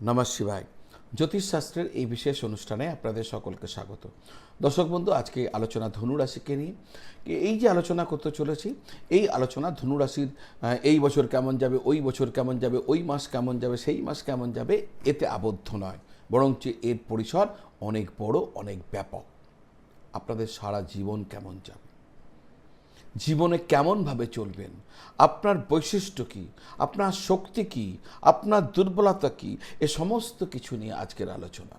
নমঃ শিবায়। জ্যোতিষশাস্ত্রের এই বিশেষ অনুষ্ঠানে আপনাদের সকলকে স্বাগত। দর্শক বন্ধু, আজকে আলোচনা ধনু রাশিকে নিয়ে। এই যে আলোচনা করতে চলেছি, এই আলোচনা ধনু রাশির এই বছর কেমন যাবে, ওই বছর কেমন যাবে, ওই মাস কেমন যাবে, সেই মাস কেমন যাবে, এতে আবদ্ধ নয়, বরঞ্চ এর পরিসর অনেক বড়, অনেক ব্যাপক। আপনাদের সারা জীবন কেমন যাবে, জীবনে কেমনভাবে চলবেন, আপনার বৈশিষ্ট্য কী, আপনার শক্তি কী, আপনার দুর্বলতা কী, এ সমস্ত কিছু নিয়ে আজকের আলোচনা।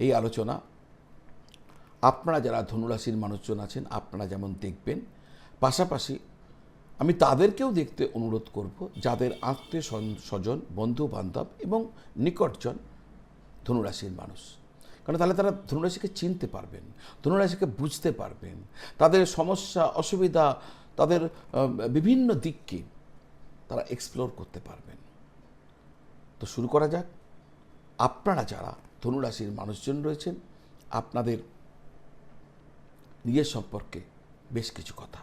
এই আলোচনা আপনারা যারা ধনুরাশির মানুষজন আছেন আপনারা যেমন দেখবেন, পাশাপাশি আমি তাদেরকেও দেখতে অনুরোধ করব যাদের আত্মীয় স্বজন, বন্ধু বান্ধব এবং নিকটজন ধনুরাশির মানুষ। কারণ তাহলে তারা ধনুরাশিকে চিনতে পারবেন, ধনুরাশিকে বুঝতে পারবেন, তাদের সমস্যা অসুবিধা, তাদের বিভিন্ন দিককে তারা এক্সপ্লোর করতে পারবেন। তো শুরু করা যাক। আপনারা যারা ধনুরাশির মানুষজন রয়েছেন, আপনাদের নিজের সম্পর্কে বেশ কিছু কথা।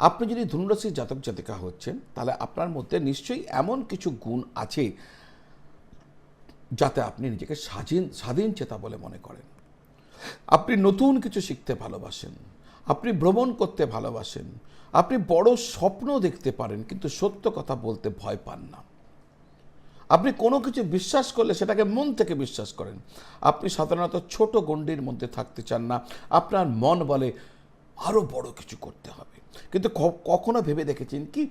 আপনি যদি ধনুরাশির জাতক জাতিকা হচ্ছেন, তাহলে আপনার মধ্যে নিশ্চয়ই এমন কিছু গুণ আছে যাতে আপনি নিজেকে স্বাধীন চেতা বলে মনে করেন। আপনি নতুন কিছু শিখতে ভালোবাসেন, আপনি ভ্রমণ করতে ভালোবাসেন, আপনি বড় স্বপ্ন দেখতে পারেন, কিন্তু সত্য কথা বলতে ভয় পান না। আপনি কোনো কিছু বিশ্বাস করলে সেটাকে মন থেকে বিশ্বাস করেন। আপনি সাধারণত ছোট গণ্ডির মধ্যে থাকতে চান না, আপনার মন বলে আরও বড় কিছু করতে হবে। কিন্তু কখনো ভেবে দেখেছেন কি,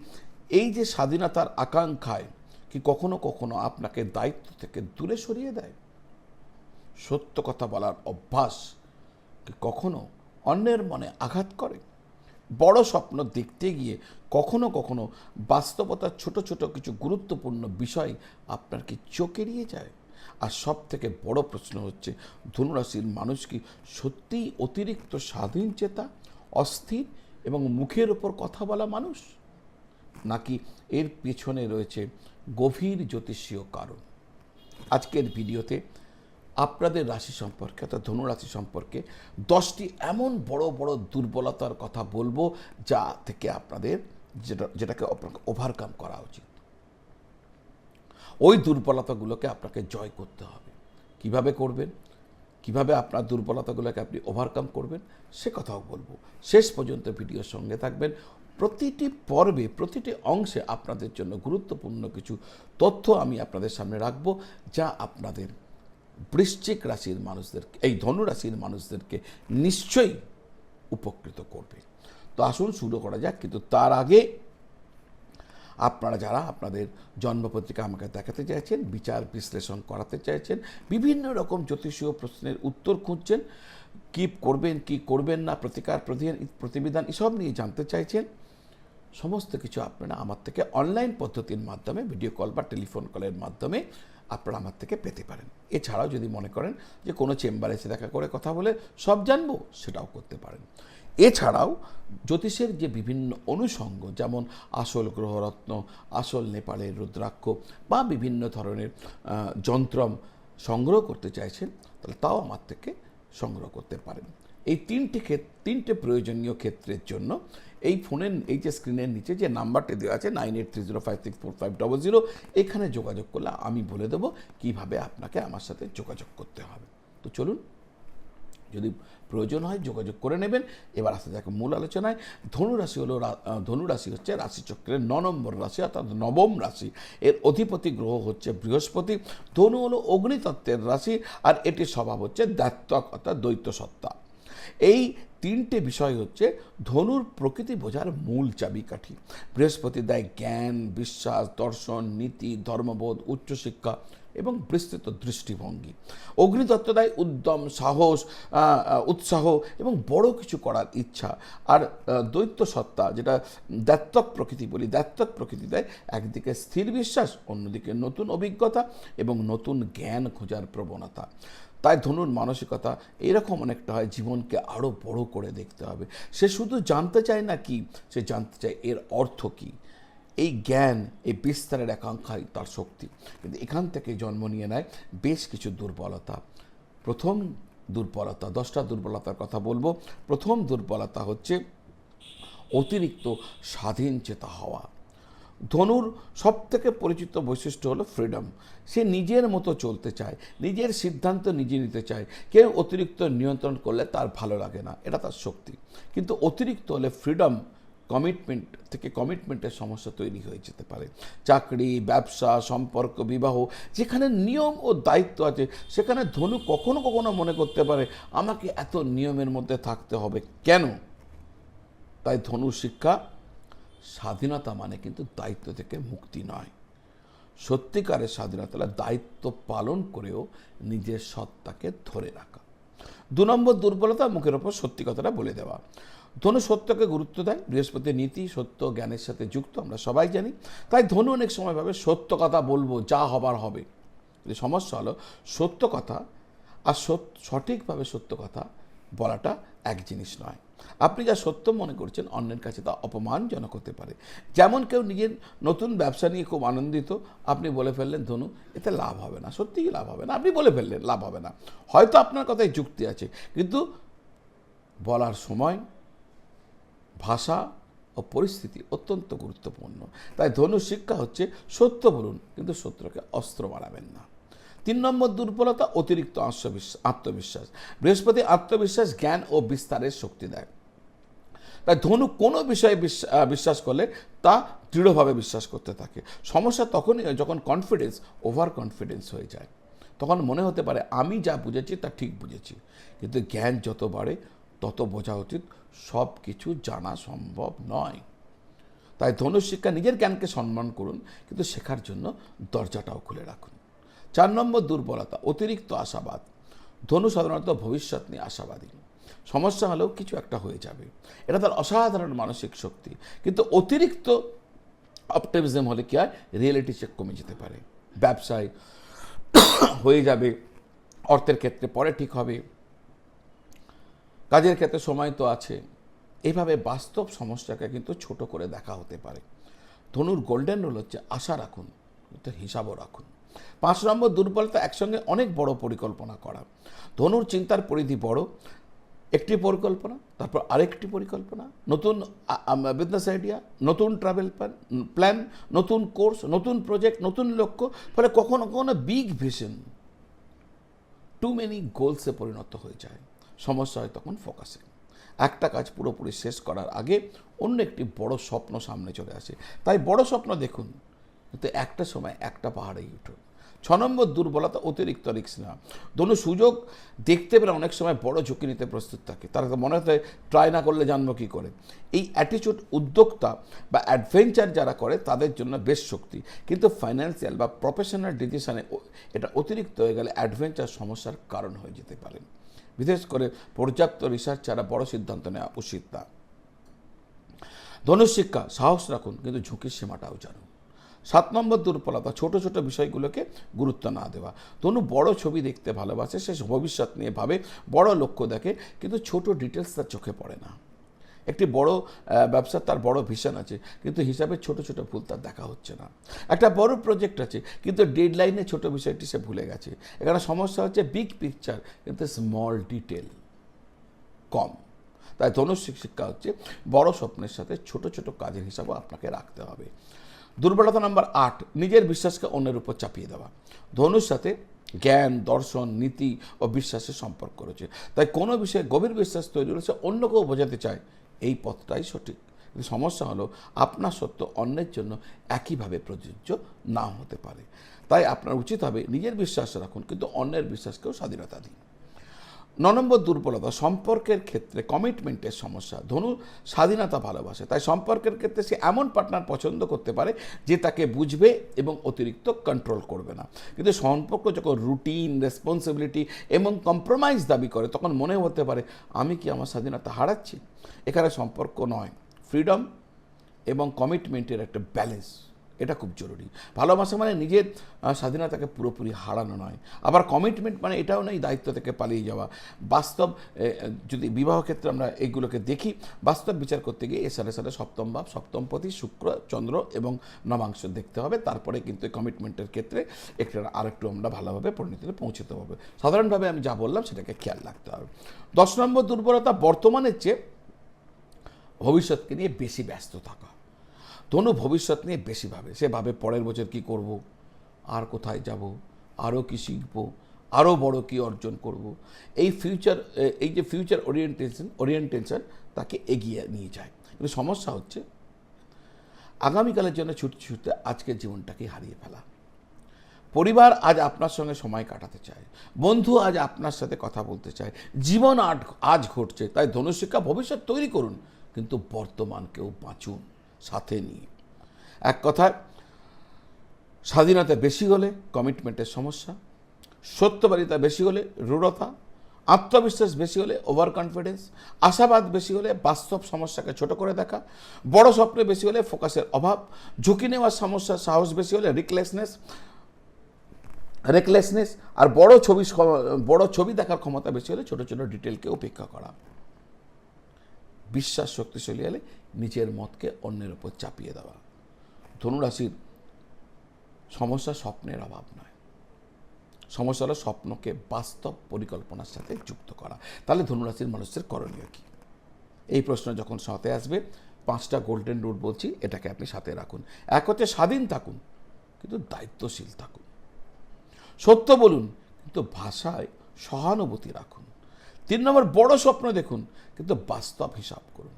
এই যে স্বাধীনতার আকাঙ্ক্ষায় কি কখনো কখনো আপনাকে দায়িত্ব থেকে দূরে সরিয়ে দেয়? সত্য কথা বলার অভ্যাস কি কখনো অন্যের মনে আঘাত করে? বড় স্বপ্ন দেখতে গিয়ে কখনো কখনো বাস্তবতার ছোট ছোট কিছু গুরুত্বপূর্ণ বিষয় আপনার কি চোখ এড়িয়ে যায়? আর সব থেকে বড় প্রশ্ন হচ্ছে, ধনুরাশির মানুষ কি সত্যিই অতিরিক্ত স্বাধীন চেতা, অস্থির এবং মুখের ওপর কথা বলা মানুষ, নাকি এর পেছনে রয়েছে গভীর জ্যোতিষীয় কারণ? আজকের ভিডিওতে আপনাদের রাশি সম্পর্কে, অর্থাৎ ধনুরাশি সম্পর্কে 10টি এমন বড় বড় দুর্বলতার কথা বলবো যা থেকে আপনাদের যেটাকে আপনাকে ওভারকাম করা উচিত। ওই দুর্বলতাগুলোকে আপনাকে জয় করতে হবে। কিভাবে করবেন, কিভাবে আপনার দুর্বলতাগুলোকে আপনি ওভারকাম করবেন, সে কথাও বলবো। শেষ পর্যন্ত ভিডিওর সঙ্গে থাকবেন। প্রতিটি পর্বে, প্রতিটি অংশে আপনাদের জন্য গুরুত্বপূর্ণ কিছু তথ্য আমি আপনাদের সামনে রাখবো, যা আপনাদের বৃশ্চিক রাশির মানুষদেরকে, এই ধনু রাশির মানুষদেরকে নিশ্চয়ই উপকৃত করবে। তো আসুন শুরু করা যাক। কিন্তু তার আগে আপনারা যারা আপনাদের জন্মপত্রিকা আমাকে দেখাতে চাইছেন, বিচার বিশ্লেষণ করাতে চাইছেন, বিভিন্ন রকম জ্যোতিষীয় প্রশ্নের উত্তর খুঁজছেন, কি করবেন কি করবেন না, প্রতিকার প্রতিবিধান এসব নিয়ে জানতে চাইছেন, সমস্ত কিছু আপনারা আমার থেকে অনলাইন পদ্ধতির মাধ্যমে, ভিডিও কল বা টেলিফোন কলের মাধ্যমে আপনারা আমার থেকে পেতে পারেন। এছাড়াও যদি মনে করেন যে কোনো চেম্বারে এসে দেখা করে কথা বলে সব জানবো, সেটাও করতে পারেন। এছাড়াও জ্যোতিষের যে বিভিন্ন অনুষঙ্গ, যেমন আসল গ্রহরত্ন, আসল নেপালের রুদ্রাক্ষ বা বিভিন্ন ধরনের যন্ত্রম সংগ্রহ করতে চাইছেন, তাহলে তাও আমার থেকে সংগ্রহ করতে পারেন। এই তিনটে প্রয়োজনীয় ক্ষেত্রের জন্য এই ফোনের, এই যে স্ক্রিনের নিচে যে নাম্বারটি দেওয়া আছে 9830564500, এখানে যোগাযোগ করলে আমি বলে দেবো কিভাবে আপনাকে আমার সাথে যোগাযোগ করতে হবে। তো চলুন, যদি প্রয়োজন হয় যোগাযোগ করে নেবেন। এবার আসতে যাক মূল আলোচনায়। ধনুরাশি হচ্ছে রাশিচক্রের 9 নম্বর রাশি, অর্থাৎ নবম রাশি। এর অধিপতি গ্রহ হচ্ছে বৃহস্পতি। ধনু হলো অগ্নিতত্ত্বের রাশি, আর এটির স্বভাব হচ্ছে দ্বৈত্বক, অর্থাৎ দ্বৈত সত্তা। এই তিনটে বিষয় হচ্ছে ধনুর প্রকৃতি বোঝার মূল চাবিকাঠি। বৃহস্পতি দেয় জ্ঞান, বিশ্বাস, দর্শন, নীতি, ধর্মবোধ, উচ্চশিক্ষা এবং বিস্তৃত দৃষ্টিভঙ্গি। অগ্নিতত্ত্ব দেয় উদ্যম, সাহস, উৎসাহ এবং বড় কিছু করার ইচ্ছা। আর দ্বৈত সত্তা, যেটা দ্বৈত্বক প্রকৃতি বলি, দ্বৈত্বক প্রকৃতি দেয় একদিকে স্থির বিশ্বাস, অন্যদিকে নতুন অভিজ্ঞতা এবং নতুন জ্ঞান খোঁজার প্রবণতা। তাই ধনুর মানসিকতা এরকম অনেকটা হয়, জীবনকে আরও বড় করে দেখতে হবে। সে শুধু জানতে চায় না কি, সে জানতে চায় এর অর্থ কী। এই জ্ঞান, এই বিস্তারের আকাঙ্ক্ষাই তার শক্তি। কিন্তু এখান থেকে জন্ম নিয়ে নেয় বেশ কিছু দুর্বলতা। প্রথম দুর্বলতা, 10টা দুর্বলতার কথা বলবো। প্রথম দুর্বলতা হচ্ছে অতিরিক্ত স্বাধীন চেতা হওয়া। ধনুর সবথেকে পরিচিত বৈশিষ্ট্য হলো ফ্রিডম। সে নিজের মতো চলতে চায়, নিজের সিদ্ধান্ত নিজে নিতে চায়। কেউ অতিরিক্ত নিয়ন্ত্রণ করলে তার ভালো লাগে না, এটা তার শক্তি। কিন্তু অতিরিক্ত হলে ফ্রিডম কমিটমেন্টের সমস্যা তৈরি হয়ে যেতে পারে। চাকরি, ব্যবসা, সম্পর্ক, বিবাহ, যেখানে নিয়ম ও দায়িত্ব আছে সেখানে ধনু কখনো কখনো মনে করতে পারে আমাকে এত নিয়মের মধ্যে থাকতে হবে কেন। তাই ধনু শিক্ষা, স্বাধীনতা মানে কিন্তু দায়িত্ব থেকে মুক্তি নয়। সত্যিকারের স্বাধীনতা হলে দায়িত্ব পালন করেও নিজের সত্তাকে ধরে রাখা। 2 নম্বর দুর্বলতা, মুখের ওপর সত্যি কথাটা বলে দেওয়া। ধনু সত্যকে গুরুত্ব দেয়। বৃহস্পতি নীতি, সত্য, জ্ঞানের সাথে যুক্ত, আমরা সবাই জানি। তাই ধনু অনেক সময় ভাবে সত্য কথা বলবো, যা হবার হবে। সমস্যা হলো সত্য কথা আর সঠিকভাবে সত্য কথা বলাটা এক জিনিস নয়। আপনি যা সত্য মনে করছেন অন্যের কাছে তা অপমানজনক হতে পারে। যেমন কেউ নিজের নতুন ব্যবসা নিয়ে খুব আনন্দিত, আপনি বলে ফেললেন ধনু এতে লাভ হবে না, সত্যিই লাভ হবে না, আপনি বলে ফেললেন লাভ হবে না। হয়তো আপনার কথায় যুক্তি আছে, কিন্তু বলার সময়, ভাষা ও পরিস্থিতি অত্যন্ত গুরুত্বপূর্ণ। তাই ধনু শিক্ষা হচ্ছে সত্য বলুন, কিন্তু সত্যকে অস্ত্র বানাবেন না। 3 নম্বর দুর্বলতা, অতিরিক্ত আত্মবিশ্বাস। বৃহস্পতি আত্মবিশ্বাস, জ্ঞান ও বিস্তারের শক্তি দেয়। তাই ধনু কোনো বিষয়ে বিশ্বাস করলে তা দৃঢ়ভাবে বিশ্বাস করতে থাকে। সমস্যা তখনই হয় যখন ওভার কনফিডেন্স হয়ে যায়। তখন মনে হতে পারে আমি যা বুঝেছি তা ঠিক বুঝেছি। কিন্তু জ্ঞান যত বাড়ে তত বোঝা উচিত সব কিছু জানা সম্ভব নয়। তাই ধনু শিক্ষা, নিজের জ্ঞানকে সম্মান করুন, কিন্তু শেখার জন্য দরজাটাও খুলে রাখুন। 4 নম্বর দুর্বলতা, অতিরিক্ত আশাবাদ। ধনু সাধারণত ভবিষ্যৎ নিয়ে আশাবাদী। সমস্যা হলেও কিছু একটা হয়ে যাবে, এটা তার অসাধারণ মানসিক শক্তি। কিন্তু অতিরিক্ত অপটিমিজম হলে কি হয়, রিয়েলিটি চেক কমে যেতে পারে। ব্যবসায় হয়ে যাবে, অর্থের ক্ষেত্রে পরে ঠিক হবে, কাজের ক্ষেত্রে সময় তো আছে। এইভাবে বাস্তব সমস্যাকে কিন্তু ছোট করে দেখা হতে পারে। ধনুর গোল্ডেন রুল হচ্ছে আশা রাখুন, কিন্তু হিসাবও রাখুন। 5 নম্বর দুর্বলতা, একসঙ্গে অনেক বড় পরিকল্পনা করা। ধনুর চিন্তার পরিধি বড়। একটি পরিকল্পনা, তারপর আরেকটি পরিকল্পনা, নতুন বিজনেস আইডিয়া, নতুন ট্রাভেল প্ল্যান, নতুন কোর্স, নতুন প্রজেক্ট, নতুন লক্ষ্য। ফলে কখনো কখনো বিগ ভিশন টু মেনি গোলসে পরিণত হয়ে যায়। সমস্যা হয় তখন ফোকাসে। একটা কাজ পুরোপুরি শেষ করার আগে অন্য একটি বড় স্বপ্ন সামনে চলে আসে। তাই বড় স্বপ্ন দেখুন, কিন্তু একটা সময় একটা পাহাড়েই উঠুন। 6 নম্বর দুর্বলতা, অতিরিক্ত রিস্ক নেওয়া। ধনু সুযোগ দেখতে পেলে অনেক সময় বড় ঝুঁকি নিতে প্রস্তুত থাকে। তার মনে হতে ট্রাই না করলে জানবো কী করে। এই অ্যাটিচিউড উদ্যোক্তা বা অ্যাডভেঞ্চার যারা করে তাদের জন্য বেশ শক্তি। কিন্তু ফাইন্যান্সিয়াল বা প্রফেশনাল ডিসিশনে এটা অতিরিক্ত হয়ে গেলে অ্যাডভেঞ্চার সমস্যার কারণ হয়ে যেতে পারে। বিশেষ করে পর্যাপ্ত রিসার্চ ছাড়া বড় সিদ্ধান্ত নেওয়া উচিত না। ধনুর শিক্ষা, সাহস রাখুন, কিন্তু ঝুঁকির সীমাটাও জানুন। 7 নম্বর দুর্বলতা, ছোট ছোট বিষয়গুলোকে গুরুত্ব না দেওয়া। ধনু বড় ছবি দেখতে ভালোবাসে, সে ভবিষ্যৎ নিয়ে ভাবে, বড় লক্ষ্য দেখে, কিন্তু ছোট ডিটেলস তার চোখে পড়ে না। একটি বড় ব্যবসার তার বড় ভিশন আছে, কিন্তু হিসাবে ছোট ছোট ভুল তার দেখা হচ্ছে না। একটা বড় প্রজেক্ট আছে, কিন্তু ডেডলাইনে ছোট বিষয়টি সে ভুলে গেছে। এখানে সমস্যা হচ্ছে বিগ পিকচার কিন্তু স্মল ডিটেল কম। তাই ধনুর শিক্ষা হচ্ছে বড় স্বপ্নের সাথে ছোট ছোট কাজের হিসাবও আপনাকে রাখতে হবে। দুর্বলতা নাম্বার 8, নিজের বিশ্বাসকে অন্যের উপর চাপিয়ে দেওয়া। ধনুর সাথে জ্ঞান, দর্শন, নীতি ও বিশ্বাসের সম্পর্ক রয়েছে। তাই কোনো বিষয়ে গভীর বিশ্বাস তৈরি হয়েছে, অন্যকেও বোঝাতে চায় এই পথটাই সঠিক। কিন্তু সমস্যা হলো আপনার সত্য অন্যের জন্য একইভাবে প্রযোজ্য নাও হতে পারে। তাই আপনার উচিত হবে নিজের বিশ্বাস রাখুন, কিন্তু অন্যের বিশ্বাসকেও স্বাধীনতা দিন। 9 নম্বর দুর্বলতা, সম্পর্কের ক্ষেত্রে কমিটমেন্টের সমস্যা। ধনু স্বাধীনতা ভালোবাসে, তাই সম্পর্কের ক্ষেত্রে সে এমন পার্টনার পছন্দ করতে পারে যে তাকে বুঝবে এবং অতিরিক্ত কন্ট্রোল করবে না। কিন্তু সম্পর্ক যখন রুটিন, রেসপন্সিবিলিটি এবং কম্প্রোমাইজ দাবি করে, তখন মনে হতে পারে আমি কি আমার স্বাধীনতা হারাচ্ছি। এখানে সম্পর্ক নয়, ফ্রিডম এবং কমিটমেন্টের একটা ব্যালেন্স, এটা খুব জরুরি। ভালোবাসা মানে নিজের স্বাধীনতাকে পুরোপুরি হারানো নয়। আবার কমিটমেন্ট মানে এটাও নয় দায়িত্ব থেকে পালিয়ে যাওয়া। বাস্তব যদি বিবাহ ক্ষেত্রে আমরা এইগুলোকে দেখি, বাস্তব বিচার করতে গিয়ে এ সালে সালে সপ্তম ভাব, সপ্তমপতি, শুক্র, চন্দ্র এবং নবাংশ দেখতে হবে। তারপরে কিন্তু কমিটমেন্টের ক্ষেত্রে আরেকটু আমরা ভালোভাবে পরিণতিতে পৌঁছতে হবে। সাধারণভাবে আমি যা বললাম সেটাকে খেয়াল রাখতে হবে। 10 নম্বর দুর্বলতা, বর্তমানের চেয়ে ভবিষ্যৎকে নিয়ে বেশি ব্যস্ত থাকা। ধনু ভবিষ্যৎ নিয়ে বেশি ভাবে, সে ভাবে পরের বছর কি করব, আর কোথায় যাব, আরও কি শিখব, আরও বড় কি অর্জন করব। এই যে ফিউচার ওরিয়েন্টেশন তাকে এগিয়ে নিয়ে যায়। কিন্তু সমস্যা হচ্ছে আগামীকালের জন্য ছুটতে ছুটতে আজকের জীবনটাকে হারিয়ে ফেলা। পরিবার আজ আপনার সঙ্গে সময় কাটাতে চায়, বন্ধু আজ আপনার সাথে কথা বলতে চায়, জীবন আজ ঘটছে। তাই ধনুশিক্ষা ভবিষ্যৎ তৈরি করুন, কিন্তু বর্তমানকেও বাঁচুন সাথে নিয়ে। এক কথায়, স্বাধীনতা বেশি হলে কমিটমেন্টের সমস্যা, সত্যবাদিতা বেশি হলে রূঢ়তা, আত্মবিশ্বাস বেশি হলে ওভার কনফিডেন্স, আশাবাদ বেশি হলে বাস্তব সমস্যাকে ছোট করে দেখা, বড় স্বপ্নে বেশি হলে ফোকাসের অভাব, ঝুঁকি নেওয়ার সমস্যা, সাহস বেশি হলে রেকলেসনেস, আর বড় ছবি দেখার ক্ষমতা বেশি হলে ছোট ছোট ডিটেলকে উপেক্ষা করা। বিশ্বাস শক্তিশালী হলে নিজের মতকে অন্যের উপর চাপিয়ে দেওয়া। ধনুরাশির সমস্যা স্বপ্নের অভাব নয়, সমস্যা হলো স্বপ্নকে বাস্তব পরিকল্পনার সাথে যুক্ত করা। তাহলে ধনুরাশির মানুষের করণীয় কি? এই প্রশ্ন যখন সাথে আসবে, 5টা গোল্ডেন রুল বলছি, এটাকে আপনি সাথে রাখুন। এক হচ্ছে স্বাধীন থাকুন, কিন্তু দায়িত্বশীল থাকুন। সত্য বলুন, কিন্তু ভাষায় সহানুভূতি রাখুন। 3 নম্বর, বড় স্বপ্ন দেখুন, কিন্তু বাস্তব হিসাব করুন।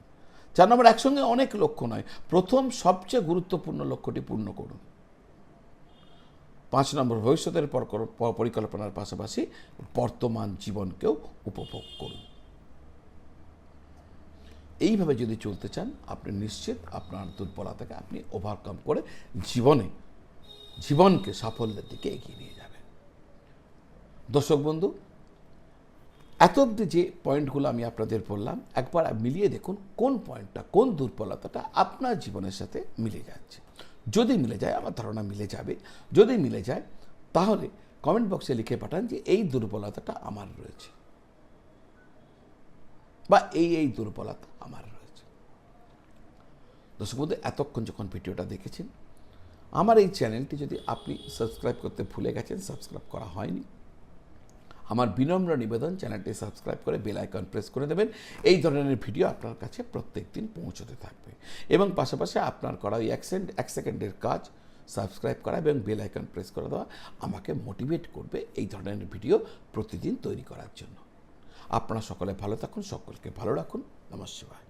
4 নম্বর, একসঙ্গে অনেক লক্ষ্য নয়, প্রথম সবচেয়ে গুরুত্বপূর্ণ লক্ষ্যটি পূর্ণ করুন। 5 নম্বর, ভবিষ্যতের পরিকল্পনার পাশাপাশি বর্তমান জীবনকেও উপভোগ করুন। এইভাবে যদি চলতে চান, আপনি নিশ্চিত আপনার দুর্বলতাকে আপনি ওভারকাম করে জীবনকে সাফল্যের দিকে এগিয়ে নিয়ে যাবেন। দর্শক বন্ধু, এত অবধি যে পয়েন্টগুলো আমি আপনাদের বললাম, একবার মিলিয়ে দেখুন কোন পয়েন্টটা, কোন দুর্বলতাটা আপনার জীবনের সাথে মিলে যাচ্ছে। যদি মিলে যায়, আমার ধারণা মিলে যাবে, যদি মিলে যায় তাহলে কমেন্ট বক্সে লিখে পাঠান যে এই দুর্বলতাটা আমার রয়েছে, বা এই দুর্বলতা আমার রয়েছে। দর্শক বন্ধু, এতক্ষণ যখন ভিডিওটা দেখেছেন, আমার এই চ্যানেলটি যদি আপনি সাবস্ক্রাইব করতে ভুলে গেছেন, সাবস্ক্রাইব করা হয়নি, আমার বিনম্র নিবেদন, চ্যানেলটি সাবস্ক্রাইব করে বেল আইকন প্রেস করে দেবেন। এই ধরনের ভিডিও আপনার কাছে প্রত্যেক দিন পৌঁছতে থাকবে। এবং পাশাপাশি আপনার করা ওই 1 সেকেন্ডের কাজ, সাবস্ক্রাইব করা এবং বেল আইকন প্রেস করে দেওয়া, আমাকে মোটিভেট করবে এই ধরনের ভিডিও প্রতিদিন তৈরি করার জন্য। আপনারা সকলে ভালো থাকুন, সকলকে ভালো রাখুন। নমস্কার।